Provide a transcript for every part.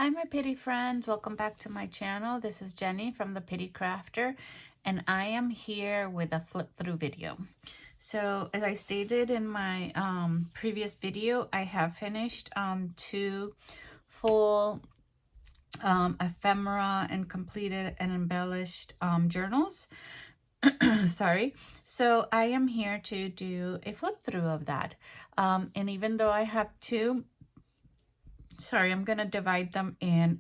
Hi my Pity friends, welcome back to my channel. This is Jenny from the Pity Crafter and I am here with a flip through video. So as I stated in my previous video, I have finished two full ephemera and completed and embellished journals. Sorry. So I am here to do a flip through of that. And even though I have two, sorry, I'm going to divide them in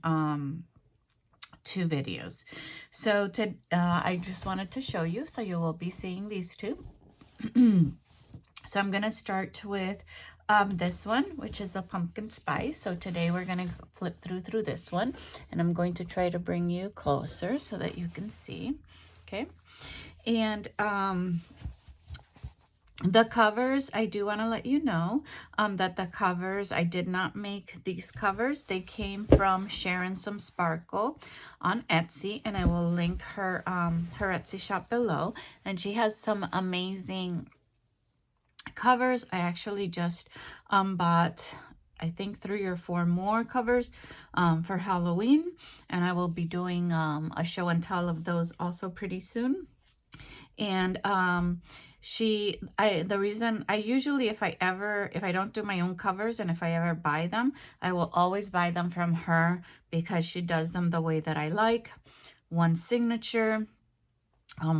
two videos. So I just wanted to show you, so you will be seeing these two. So I'm going to start with this one, which is the pumpkin spice. So today we're going to flip through this one, and I'm going to try to bring you closer so that you can see. Okay. And the covers, I do want to let you know that the covers, I did not make these covers. They came from Sharon Some Sparkle on Etsy, and I will link her her Etsy shop below. And she has some amazing covers. I actually just bought, I think, 3 or 4 more covers for Halloween, and I will be doing a show and tell of those also pretty soon. And the reason I usually, if I don't do my own covers and if I ever buy them, I will always buy them from her because she does them the way that I like. One signature,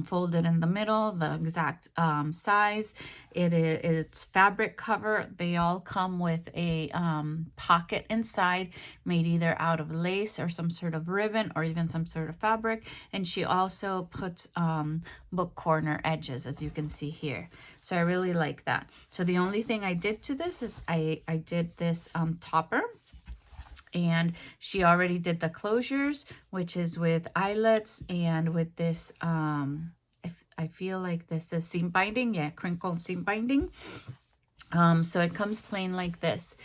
folded in the middle, the exact size. It's fabric cover. They all come with a pocket inside, made either out of lace or some sort of ribbon or even some sort of fabric. And she also puts book corner edges, as you can see here. So I really like that. So the only thing I did to this is I did this topper. And she already did the closures, which is with eyelets and with this, I feel like this is seam binding. Yeah, crinkle seam binding. So it comes plain like this.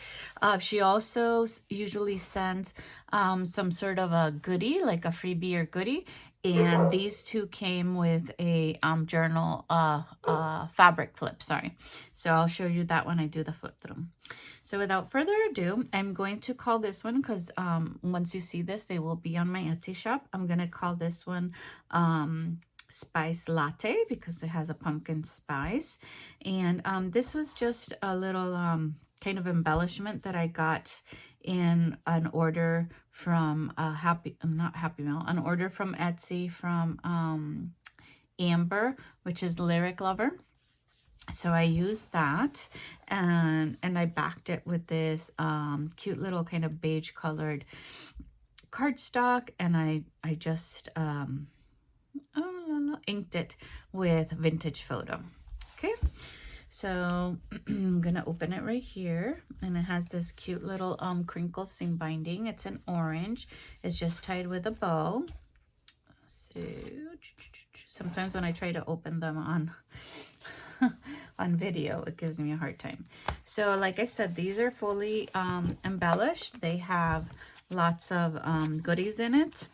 She also usually sends some sort of a goodie, like a freebie or goodie. And these two came with a journal fabric flip, sorry. So I'll show you that when I do the flip through. So without further ado, I'm going to call this one, because once you see this, they will be on my Etsy shop. I'm going to call this one Spice Latte because it has a pumpkin spice. And this was just a little kind of embellishment that I got in an order from an order from Etsy from Amber, which is Lyric Lover. So I used that, and I backed it with this cute little kind of beige colored cardstock, and I just inked it with Vintage Photo. Okay, so I'm gonna open it right here, and it has this cute little crinkle seam binding. It's an orange. It's just tied with a bow. So sometimes when I try to open them on video, it gives me a hard time. So like I said, these are fully embellished. They have lots of goodies in it.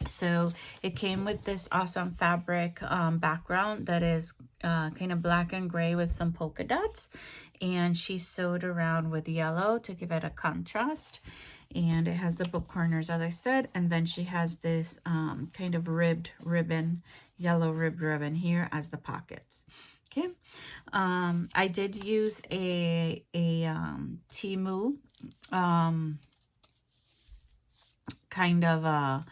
So it came with this awesome fabric background that is kind of black and gray with some polka dots, and she sewed around with yellow to give it a contrast. And it has the book corners, as I said, and then she has this kind of ribbed ribbon, yellow ribbed ribbon here as the pockets. Okay, I did use a Temu kind of a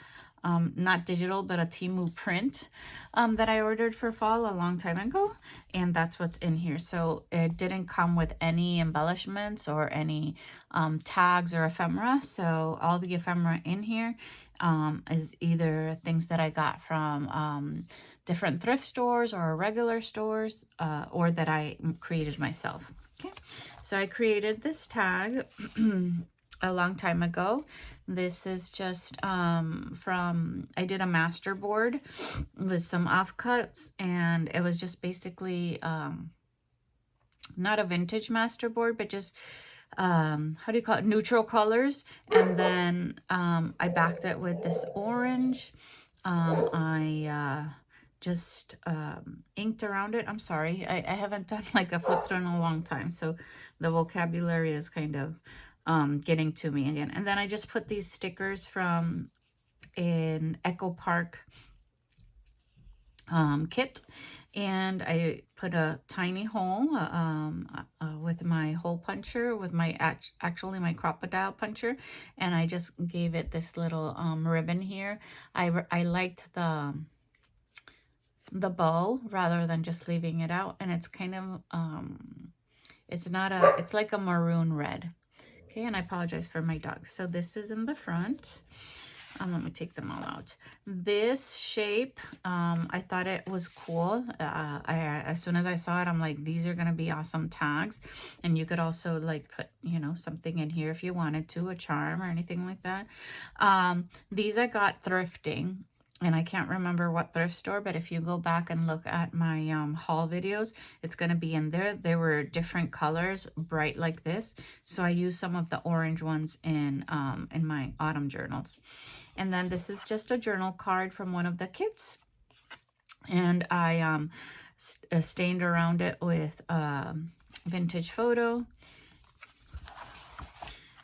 not digital, but a Temu print that I ordered for fall a long time ago, and that's what's in here. So it didn't come with any embellishments or any tags or ephemera. So all the ephemera in here is either things that I got from different thrift stores or regular stores, or that I created myself. Okay, so I created this tag a long time ago. This is just I did a master board with some offcuts, and it was just basically not a vintage master board, but just how do you call it, neutral colors. And then I backed it with this orange. I just inked around it. I'm sorry, I haven't done like a flip through in a long time, so the vocabulary is kind of getting to me again. And then I just put these stickers from an Echo Park kit, and I put a tiny hole with my hole puncher, with my actually my crocodile puncher, and I just gave it this little ribbon here. I liked the bow rather than just leaving it out, and it's kind of it's like a maroon red. Okay, and I apologize for my dogs. So this is in the front. Let me take them all out. This shape, I thought it was cool. As soon as I saw it, I'm like, these are gonna be awesome tags. And you could also like put, you know, something in here if you wanted to, a charm or anything like that. These I got thrifting. And I can't remember what thrift store, but if you go back and look at my haul videos, it's going to be in there. There were different colors, bright like this. So I used some of the orange ones in my autumn journals. And then this is just a journal card from one of the kits. And I stained around it with vintage photo.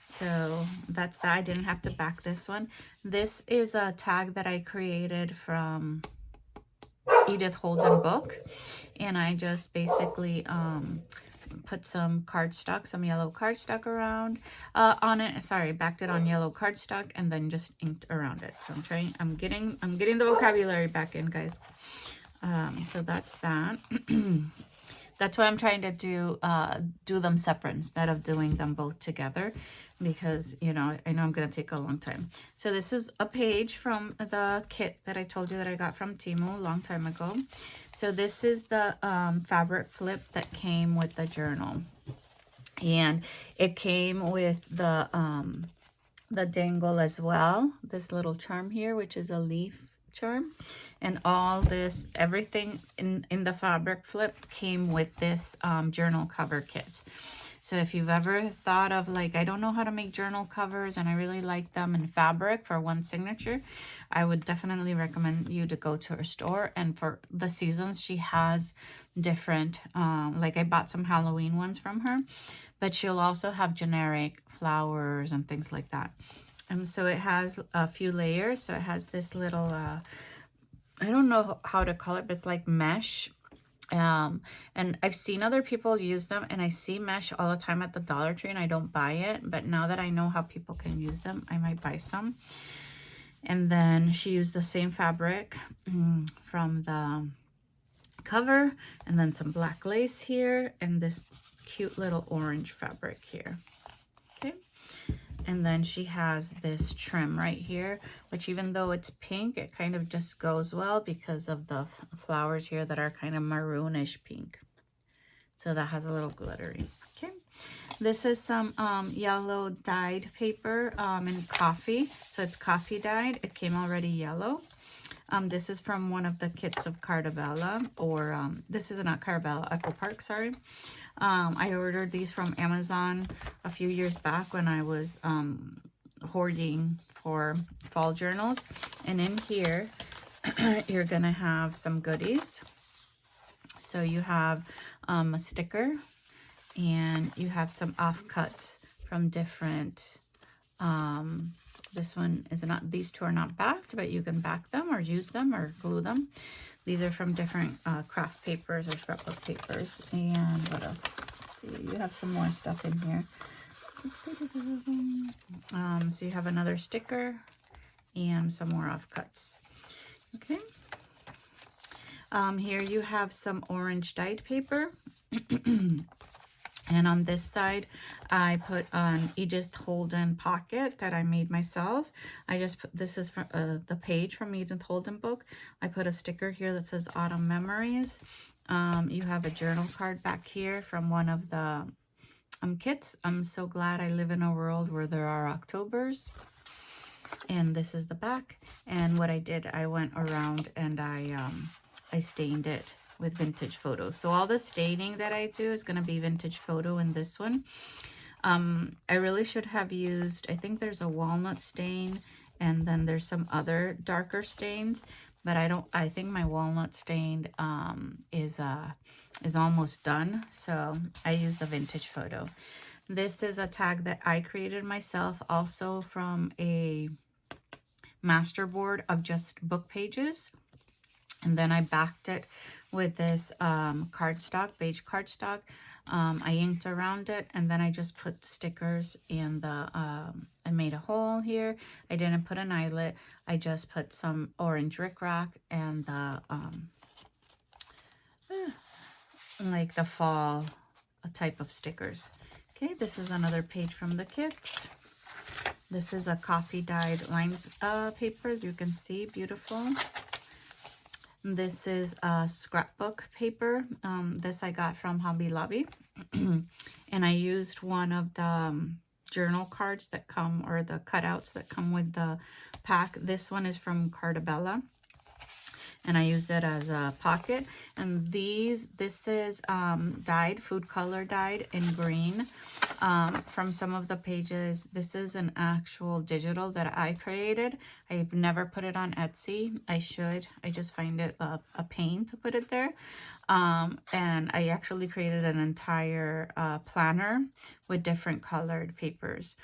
So that's that. I didn't have to back this one. This is a tag that I created from Edith Holden book. And I just basically put some cardstock, some yellow cardstock around on it. Sorry, backed it on yellow cardstock and then just inked around it. So I'm getting the vocabulary back in, guys. So that's that. That's why I'm trying to do them separate instead of doing them both together, because, you know, I know I'm going to take a long time. So this is a page from the kit that I told you that I got from Temu a long time ago. So this is the fabric flip that came with the journal. And it came with the dangle as well. This little charm here, which is a leaf charm, and all this, everything in the fabric flip came with this journal cover kit. So if you've ever thought of like, I don't know how to make journal covers and I really like them in fabric for one signature, I would definitely recommend you to go to her store. And for the seasons, she has different, like I bought some Halloween ones from her, but she'll also have generic flowers and things like that. And so it has a few layers. So it has this little, I don't know how to call it, but it's like mesh. And I've seen other people use them, and I see mesh all the time at the Dollar Tree, and I don't buy it. But now that I know how people can use them, I might buy some. And then she used the same fabric from the cover, and then some black lace here, and this cute little orange fabric here. Okay. And then she has this trim right here, which even though it's pink, it kind of just goes well because of the flowers here that are kind of maroonish pink. So that has a little glittery. Okay. This is some yellow dyed paper in coffee. So it's coffee dyed. It came already yellow. This is from one of the kits of Cardabella, or this is not Cardabella, Echo Park, sorry. I ordered these from Amazon a few years back when I was hoarding for fall journals. And in here, you're going to have some goodies. So you have a sticker, and you have some offcuts from different, this one is not, these two are not backed, but you can back them or use them or glue them. These are from different craft papers or scrapbook papers. And what else? Let's see, you have some more stuff in here. So you have another sticker and some more offcuts. Okay. Here you have some orange dyed paper. And on this side, I put an Edith Holden pocket that I made myself. I just put, this is from the page from Edith Holden book. I put a sticker here that says Autumn Memories. You have a journal card back here from one of the kits. I'm so glad I live in a world where there are Octobers. And this is the back. And what I did, I went around and I stained it with vintage photos. So all the staining that I do is going to be vintage photo in this one. I really should have used, I think there's a walnut stain, and then there's some other darker stains, but I think my walnut stain is almost done. So I use the vintage photo. This is a tag that I created myself, also from a master board of just book pages. And then I backed it with this cardstock, beige cardstock. I inked around it, and then I just put stickers in the, I made a hole here. I didn't put an eyelet. I just put some orange rickrack and the, like the fall type of stickers. Okay, this is another page from the kit. This is a coffee dyed line paper, as you can see, beautiful. This is a scrapbook paper. This I got from Hobby Lobby. And I used one of the journal cards that come, or the cutouts that come with the pack. This one is from Cardabella, and I used it as a pocket. And this is dyed, food color dyed in green. From some of the pages, this is an actual digital that I created. I've never put it on Etsy. I should. I just find it a pain to put it there. And I actually created an entire planner with different colored papers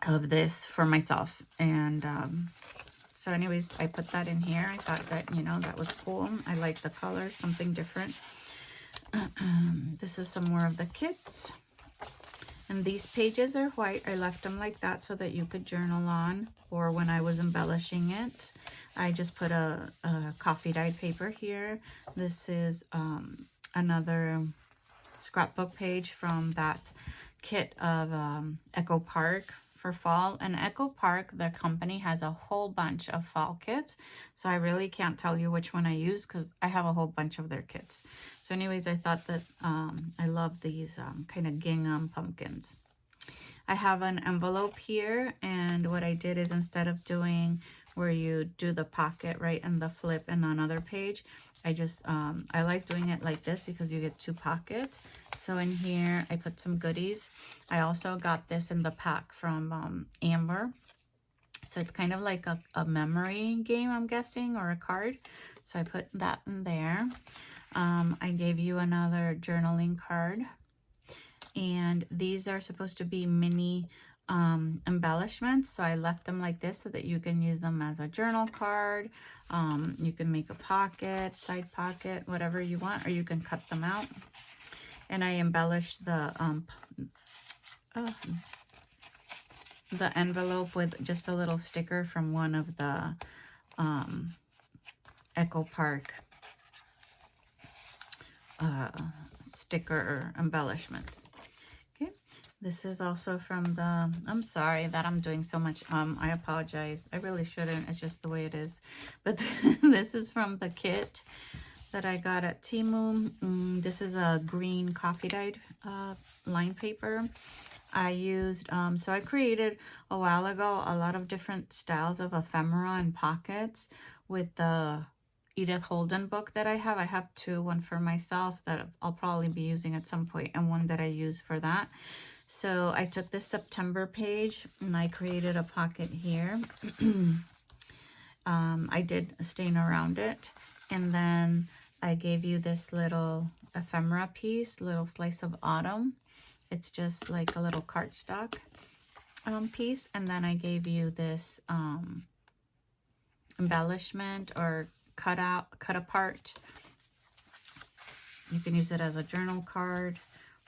of this for myself. And so anyways, I put that in here. I thought that, you know, that was cool. I like the colors, something different. This is some more of the kits. And these pages are white. I left them like that so that you could journal on. Or when I was embellishing it, I just put a coffee dyed paper here. This is another scrapbook page from that kit of Echo Park for fall. And Echo Park, their company, has a whole bunch of fall kits, so I really can't tell you which one I use because I have a whole bunch of their kits. So anyways, I thought that I love these kind of gingham pumpkins. I have an envelope here, and what I did is, instead of doing where you do the pocket right and the flip in another page, I just I like doing it like this because you get two pockets. So in here I put some goodies. I also got this in the pack from Amber, so it's kind of like a memory game, I'm guessing, or a card. So I put that in there. I gave you another journaling card, and these are supposed to be mini embellishments, so I left them like this so that you can use them as a journal card. You can make a pocket, side pocket, whatever you want, or you can cut them out. And I embellished the envelope with just a little sticker from one of the Echo Park sticker embellishments. This is also from the, I'm sorry that I'm doing so much. I apologize. I really shouldn't. It's just the way it is. But this is from the kit that I got at Temu. This is a green coffee dyed line paper. I used, so I created a while ago a lot of different styles of ephemera and pockets with the Edith Holden book that I have. I have two, one for myself that I'll probably be using at some point, and one that I use for that. So I took this September page and I created a pocket here. I did stain around it, and then I gave you this little ephemera piece, little slice of autumn. It's just like a little cardstock piece, and then I gave you this embellishment or cut apart. You can use it as a journal card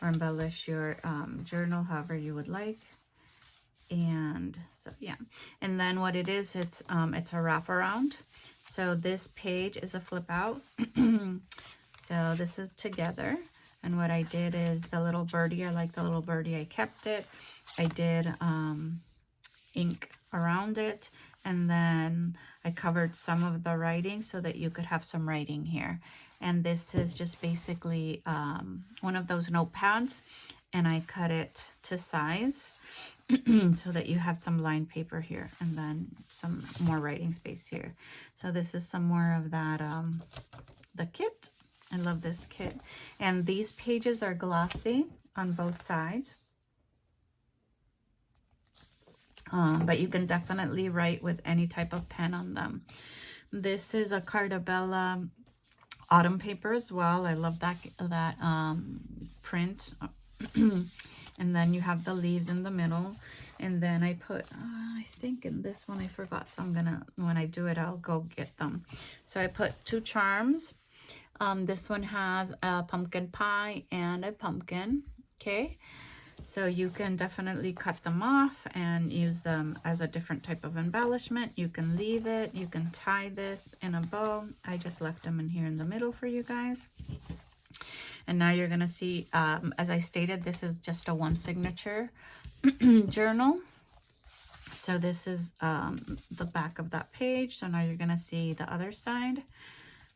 or embellish your journal however you would like. And so yeah, and then what it is, it's a wraparound. So this page is a flip out. So this is together, and what I did is the little birdie, I like the little birdie, I kept it. I did ink around it, and then I covered some of the writing so that you could have some writing here. And this is just basically one of those notepads, and I cut it to size so that you have some lined paper here and then some more writing space here. So this is some more of that, the kit. I love this kit. And these pages are glossy on both sides. But you can definitely write with any type of pen on them. This is a Cardabella autumn paper as well. I love that print. And then you have the leaves in the middle. And then I put, I think in this one I forgot, so I'm gonna, when I do it, I'll go get them. So I put 2 charms. This one has a pumpkin pie and a pumpkin, okay? So you can definitely cut them off and use them as a different type of embellishment. You can leave it, you can tie this in a bow. I just left them in here in the middle for you guys. And now you're gonna see, as I stated, this is just a 1 signature journal. So this is the back of that page. So now you're gonna see the other side.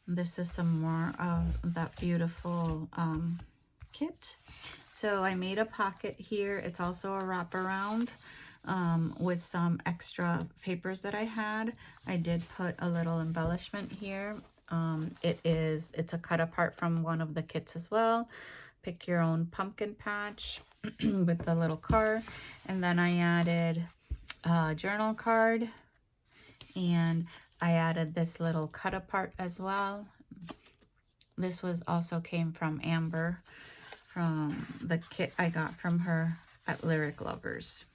This is some more of that beautiful kit. So I made a pocket here. It's also a wraparound with some extra papers that I had. I did put a little embellishment here. It's a cut apart from one of the kits as well. Pick your own pumpkin patch with the little card. And then I added a journal card, and I added this little cut apart as well. This was also came from Amber, from the kit I got from her at Lyric Lovers.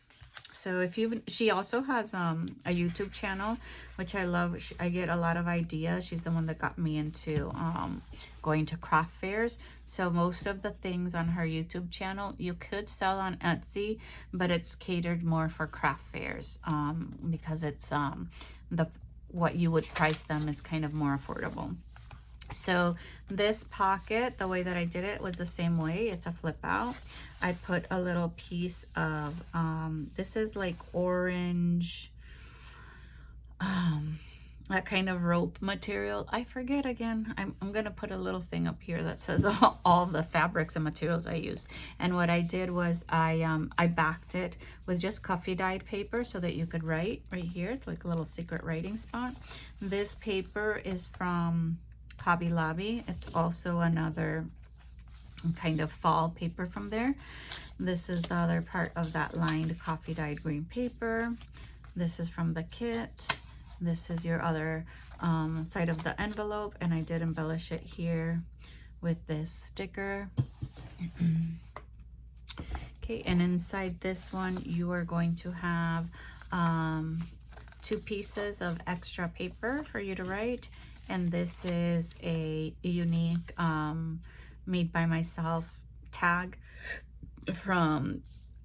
So if she also has a YouTube channel, which I love. I get a lot of ideas. She's the one that got me into going to craft fairs. So most of the things on her YouTube channel you could sell on Etsy, but it's catered more for craft fairs because it's what you would price them, it's kind of more affordable. So this pocket, the way that I did it was the same way. It's a flip out. I put a little piece of, this is like orange, that kind of rope material. I forget again. I'm going to put a little thing up here that says all the fabrics and materials I use. And what I did was I backed it with just coffee dyed paper so that you could write right here. It's like a little secret writing spot. This paper is from Hobby Lobby. It's also another kind of fall paper from there. This is the other part of that lined coffee dyed green paper. This is from the kit. This is your other side of the envelope, and I did embellish it here with this sticker. Okay, and inside this one you are going to have 2 pieces of extra paper for you to write. And this is a unique made by myself tag from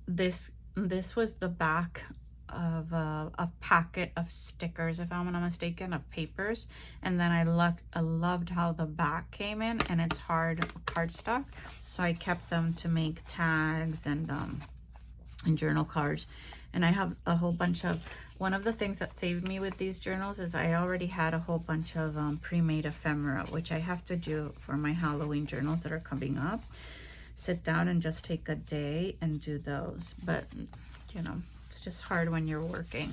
this. This was the back of a packet of stickers, if I'm not mistaken, of papers. And then I loved how the back came in, and it's hard cardstock, so I kept them to make tags and journal cards. And I have a whole bunch of, one of the things that saved me with these journals is I already had a whole bunch of pre-made ephemera, which I have to do for my Halloween journals that are coming up. Sit down and just take a day and do those. But, you know, it's just hard when you're working.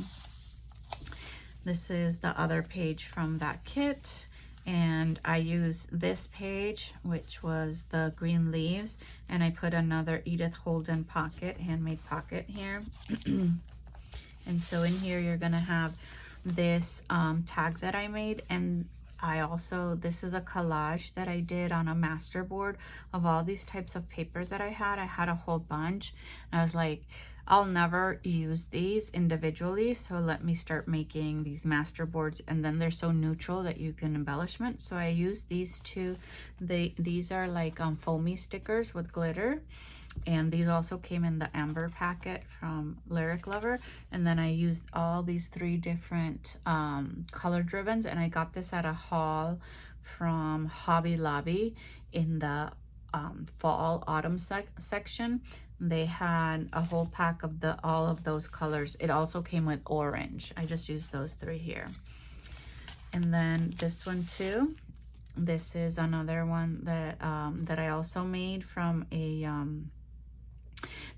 This is the other page from that kit. And I used this page, which was the green leaves, and I put another Edith Holden pocket, handmade pocket here. And so in here you're gonna have this tag that I made, and I also, this is a collage that I did on a master board of all these types of papers that I had. I had a whole bunch, and I was like, I'll never use these individually, so let me start making these master boards, and then they're so neutral that you can embellishment. So I used these 2. These are like foamy stickers with glitter, and these also came in the Amber packet from Lyric Lover. And then I used all these 3 different colored ribbons, and I got this at a haul from Hobby Lobby in the fall autumn section. They had a whole pack of all of those colors. It also came with orange. I just used those 3 here. And then this one too. This is another one that that I also made from a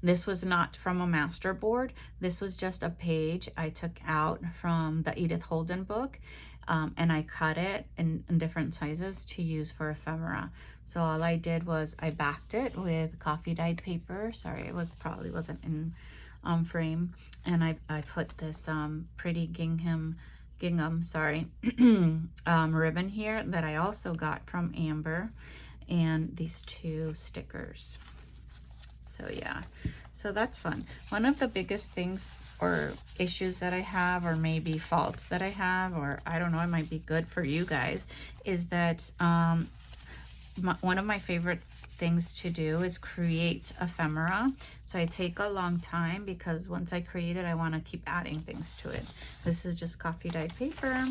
this was not from a master board. This was just a page I took out from the Edith Holden book, and I cut it in different sizes to use for ephemera. So all I did was I backed it with coffee dyed paper. Sorry, it probably wasn't in frame. And I put this pretty gingham ribbon here that I also got from Amber, and these 2 stickers. So yeah, so that's fun. One of the biggest things or issues that I have, or maybe faults that I have, or I don't know, it might be good for you guys, is that one of my favorite things to do is create ephemera. So I take a long time because once I create it, I want to keep adding things to it. This is just coffee dyed paper.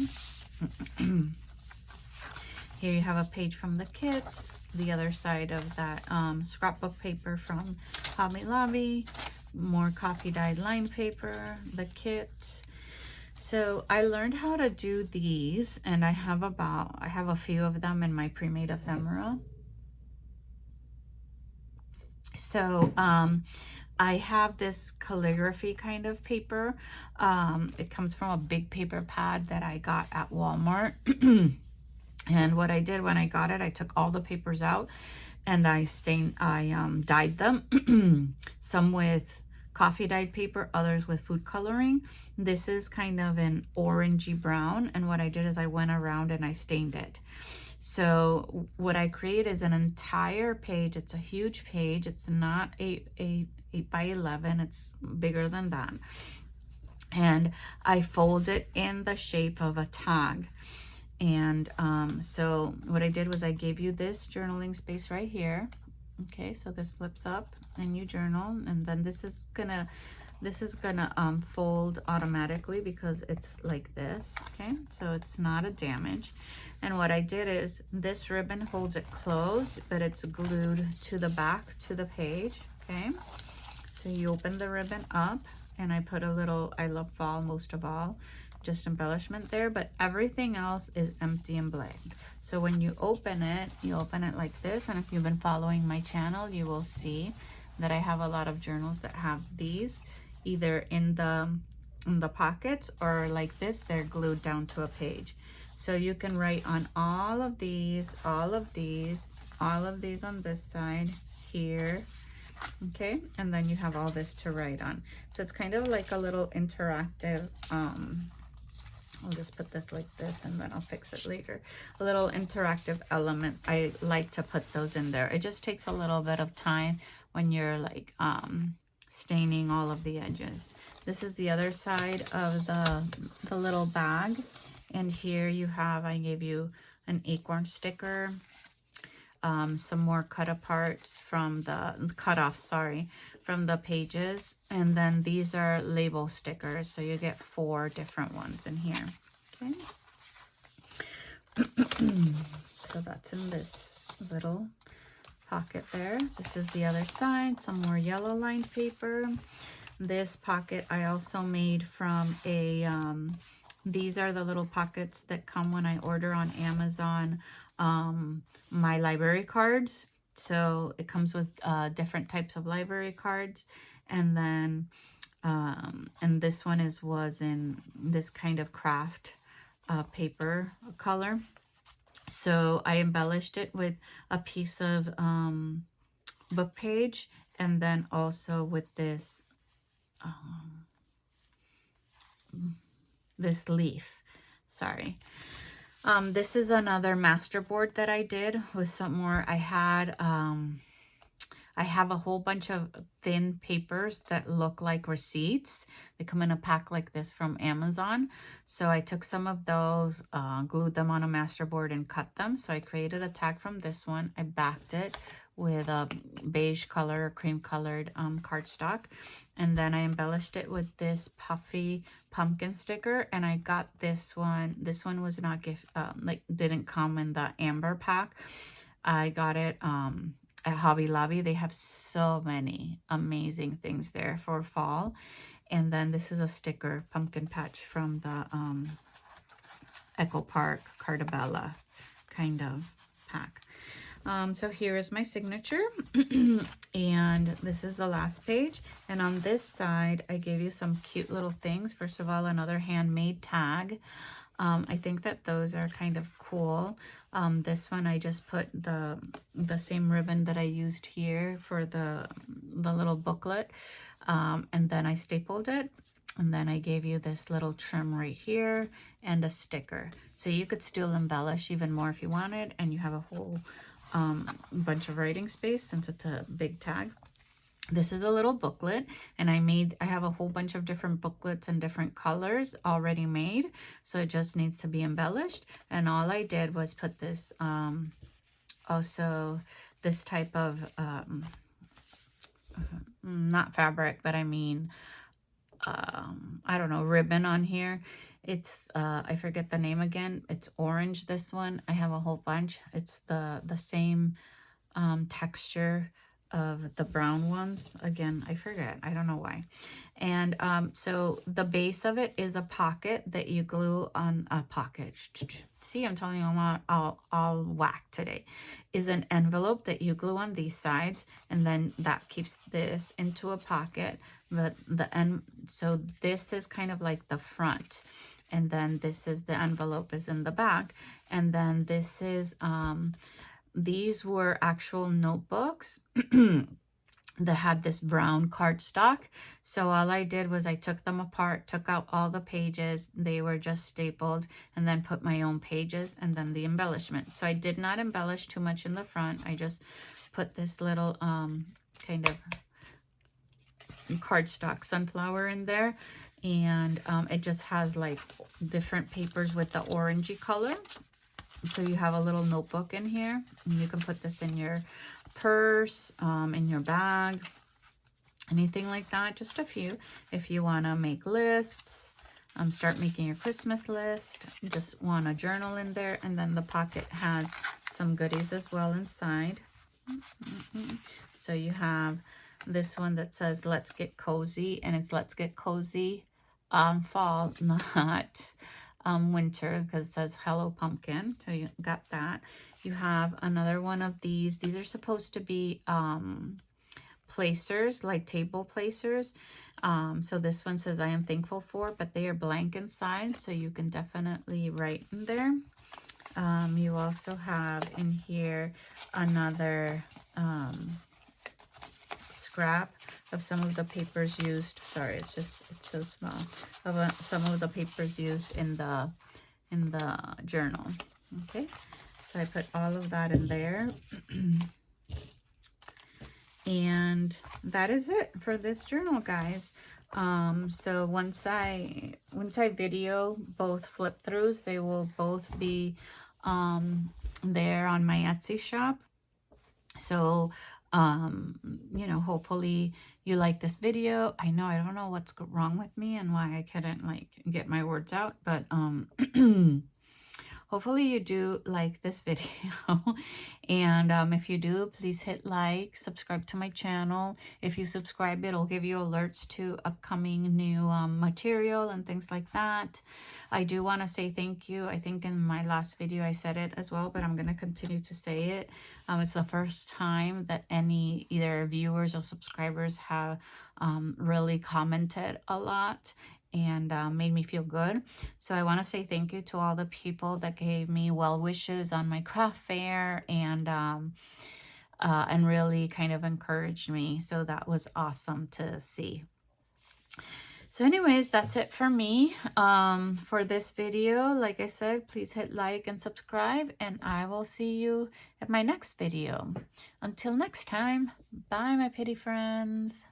Here you have a page from the kit. The other side of that scrapbook paper from Hobby Lobby. More coffee dyed line paper, the kit. So I learned how to do these, and I have a few of them in my pre-made ephemera. So I have this calligraphy kind of paper. It comes from a big paper pad that I got at Walmart. And what I did when I got it, I took all the papers out and I dyed them. Some with coffee dyed paper, others with food coloring. This is kind of an orangey brown, and what I did is I went around and I stained it. So what I create is an entire page. It's a huge page. It's not 8 by 11. It's bigger than that. And I fold it in the shape of a tag. And so what I did was I gave you this journaling space right here. Okay, so this flips up and you journal, and then this is gonna fold automatically because it's like this. Okay, so it's not a damage. And what I did is this ribbon holds it closed, but it's glued to the back to the page. Okay, so you open the ribbon up, and I put a little I love fall most of all, just embellishment there, but everything else is empty and blank. So when you open it like this, and if you've been following my channel, you will see that I have a lot of journals that have these either in the pockets, or like this, they're glued down to a page. So you can write on all of these on this side here. Okay, and then you have all this to write on. So it's kind of like a little interactive, I'll just put this like this and then I'll fix it later. A little interactive element. I like to put those in there. It just takes a little bit of time when you're like staining all of the edges. This is the other side of the little bag. And here you have, I gave you an acorn sticker, some more cut aparts from the from the pages, and then these are label stickers, so you get 4 different ones in here. Okay, so that's in this little pocket there. This is the other side, some more yellow lined paper. This pocket I also made from a these are the little pockets that come when I order on Amazon my library cards. So it comes with different types of library cards, and then and this one was in this kind of craft paper color. So I embellished it with a piece of book page, and then also with this this leaf. Sorry. This is another master board that I did with some more. I have a whole bunch of thin papers that look like receipts. They come in a pack like this from Amazon. So I took some of those, glued them on a master board and cut them. So I created a tag from this one. I backed it with a beige color, cream colored cardstock. And then I embellished it with this puffy pumpkin sticker. And I got this one. This one was not didn't come in the amber pack. I got it at Hobby Lobby. They have so many amazing things there for fall. And then this is a sticker, pumpkin patch from the Echo Park Cardabella kind of pack. So here is my signature, and this is the last page. And on this side, I gave you some cute little things. First of all, another handmade tag. I think that those are kind of cool. This one, I just put the same ribbon that I used here for the little booklet, and then I stapled it. And then I gave you this little trim right here and a sticker. So you could still embellish even more if you wanted, and you have a whole bunch of writing space since it's a big tag. This is a little booklet, and I have a whole bunch of different booklets in different colors already made, so it just needs to be embellished. And all I did was put this also this type of not fabric, but I mean I don't know, ribbon on here. It's I forget the name again. It's orange, this one. I have a whole bunch. It's the same texture of the brown ones. Again, I forget. I don't know why. And so the base of it is a pocket that you glue on a pocket. See, I'm telling you, I'm all whack today. Is an envelope that you glue on these sides, and then that keeps this into a pocket. But so this is kind of like the front, and then this is the envelope is in the back, and then this is these were actual notebooks that had this brown cardstock. So all I did was I took them apart, took out all the pages. They were just stapled, and then put my own pages and then the embellishment. So I did not embellish too much in the front. I just put this little kind of cardstock sunflower in there. And it just has like different papers with the orangey color. So you have a little notebook in here, and you can put this in your purse, in your bag, anything like that. Just a few. If you want to make lists, start making your Christmas list. You just want a journal in there, and then the pocket has some goodies as well inside. So you have this one that says "Let's Get Cozy," and it's "Let's Get Cozy Fall," not winter, because it says "Hello Pumpkin." So you got that. You have another one of these. These are supposed to be placers, like table placers. So this one says "I am thankful for," but they are blank inside, so you can definitely write in there. You also have in here another scrap of some of the papers used. Sorry, it's so small. Of some of the papers used in the journal. Okay, so I put all of that in there. And that is it for this journal, guys. So once I video both flip throughs, they will both be there on my Etsy shop. So you know, hopefully you like this video. I don't know what's wrong with me and why I couldn't like get my words out, but hopefully you do like this video. And if you do, please hit like, subscribe to my channel. If you subscribe, it'll give you alerts to upcoming new material and things like that. I do want to say thank you. I think in my last video I said it as well, but I'm going to continue to say it. It's the first time that any either viewers or subscribers have really commented a lot and made me feel good. So I want to say thank you to all the people that gave me well wishes on my craft fair and really kind of encouraged me. So that was awesome to see. So anyways, that's it for me for this video. Like I said, please hit like and subscribe, and I will see you at my next video. Until next time, bye my pretty friends.